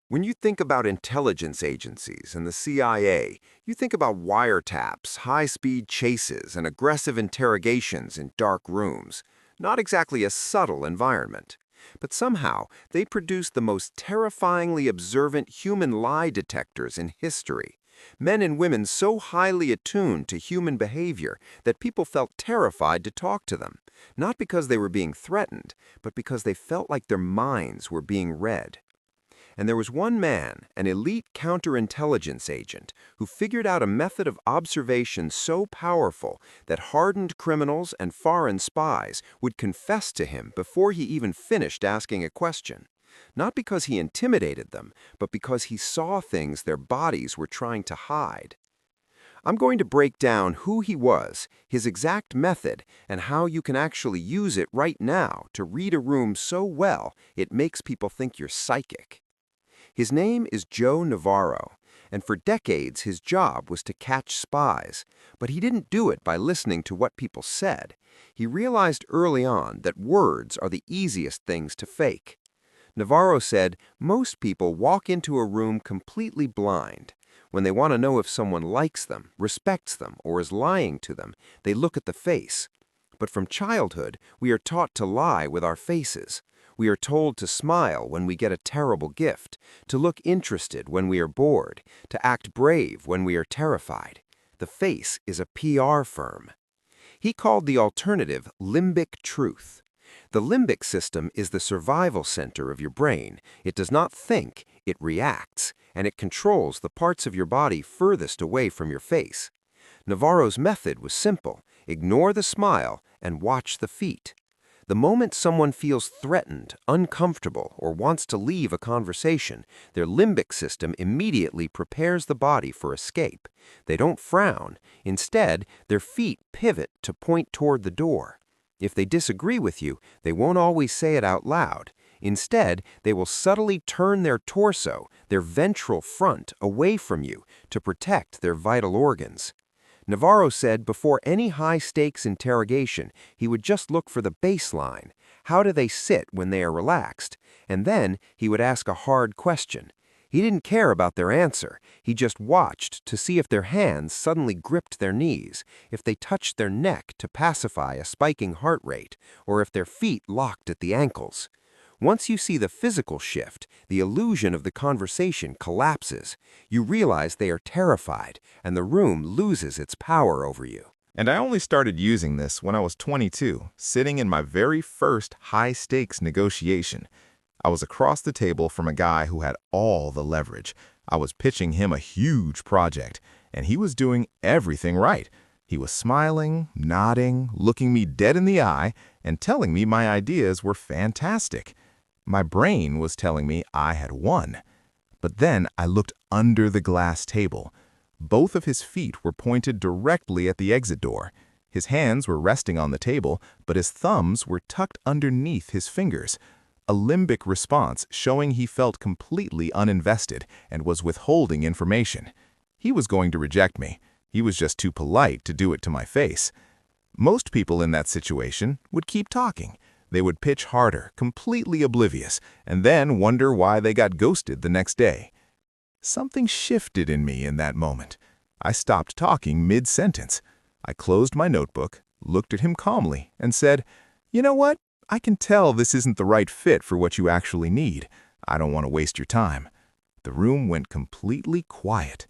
When you think about intelligence agencies and the CIA, you think about wiretaps, high-speed chases, and aggressive interrogations in dark rooms. Not exactly a subtle environment. But somehow, they produce the most terrifyingly observant human lie detectors in history. Men and women so highly attuned to human behavior that people felt terrified to talk to them. Not because they were being threatened, but because they felt like their minds were being read. And there was one man, an elite counterintelligence agent, who figured out a method of observation so powerful that hardened criminals and foreign spies would confess to him before he even finished asking a question. Not because he intimidated them, but because he saw things their bodies were trying to hide. I'm going to break down who he was, his exact method, and how you can actually use it right now to read a room so well it makes people think you're psychic. His name is Joe Navarro, and for decades his job was to catch spies. But he didn't do it by listening to what people said. He realized early on that words are the easiest things to fake. Navarro said most people walk into a room completely blind. When they want to know if someone likes them, respects them, or is lying to them, they look at the face. But from childhood, we are taught to lie with our faces. We are told to smile when we get a terrible gift, to look interested when we are bored, to act brave when we are terrified. The face is a PR firm. He called the alternative Limbic Truth. The limbic system is the survival center of your brain. It does not think, it reacts, and it controls the parts of your body furthest away from your face. Navarro's method was simple: ignore the smile and watch the feet. The moment someone feels threatened, uncomfortable, or wants to leave a conversation, their limbic system immediately prepares the body for escape. They don't frown. Instead, their feet pivot to point toward the door. If they disagree with you, they won't always say it out loud. Instead, they will subtly turn their torso, their ventral front, away from you to protect their vital organs. Navarro said before any high-stakes interrogation, he would just look for the baseline. How do they sit when they are relaxed? And then he would ask a hard question. He didn't care about their answer. He just watched to see if their hands suddenly gripped their knees, if they touched their neck to pacify a spiking heart rate, or if their feet locked at the ankles. Once you see the physical shift, the illusion of the conversation collapses. You realize they are terrified, and the room loses its power over you. And I only started using this when I was 22, sitting in my very first high-stakes negotiation. I was across the table from a guy who had all the leverage. I was pitching him a huge project, and he was doing everything right. He was smiling, nodding, looking me dead in the eye, and telling me my ideas were fantastic. My brain was telling me I had won. But then I looked under the glass table. Both of his feet were pointed directly at the exit door. His hands were resting on the table, but his thumbs were tucked underneath his fingers. A limbic response showing he felt completely uninvested and was withholding information. He was going to reject me. He was just too polite to do it to my face. Most people in that situation would keep talking. They would pitch harder, completely oblivious, and then wonder why they got ghosted the next day. Something shifted in me in that moment. I stopped talking mid-sentence. I closed my notebook, looked at him calmly, and said, "You know what? I can tell this isn't the right fit for what you actually need. I don't want to waste your time." The room went completely quiet.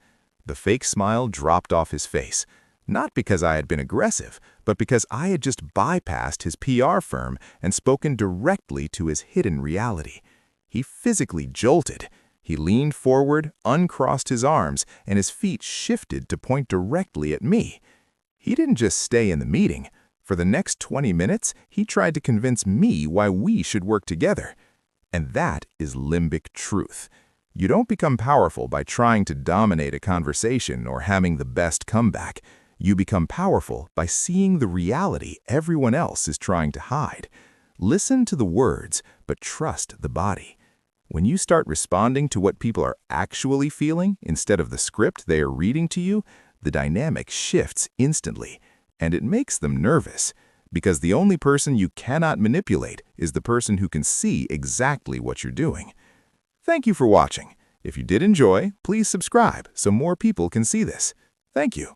The fake smile dropped off his face. Not because I had been aggressive, but because I had just bypassed his PR firm and spoken directly to his hidden reality. He physically jolted. He leaned forward, uncrossed his arms, and his feet shifted to point directly at me. He didn't just stay in the meeting. For the next 20 minutes, he tried to convince me why we should work together. And that is limbic truth. You don't become powerful by trying to dominate a conversation or having the best comeback. You become powerful by seeing the reality everyone else is trying to hide. Listen to the words, but trust the body. When you start responding to what people are actually feeling instead of the script they are reading to you, the dynamic shifts instantly, and it makes them nervous, because the only person you cannot manipulate is the person who can see exactly what you're doing. Thank you for watching. If you did enjoy, please subscribe so more people can see this. Thank you.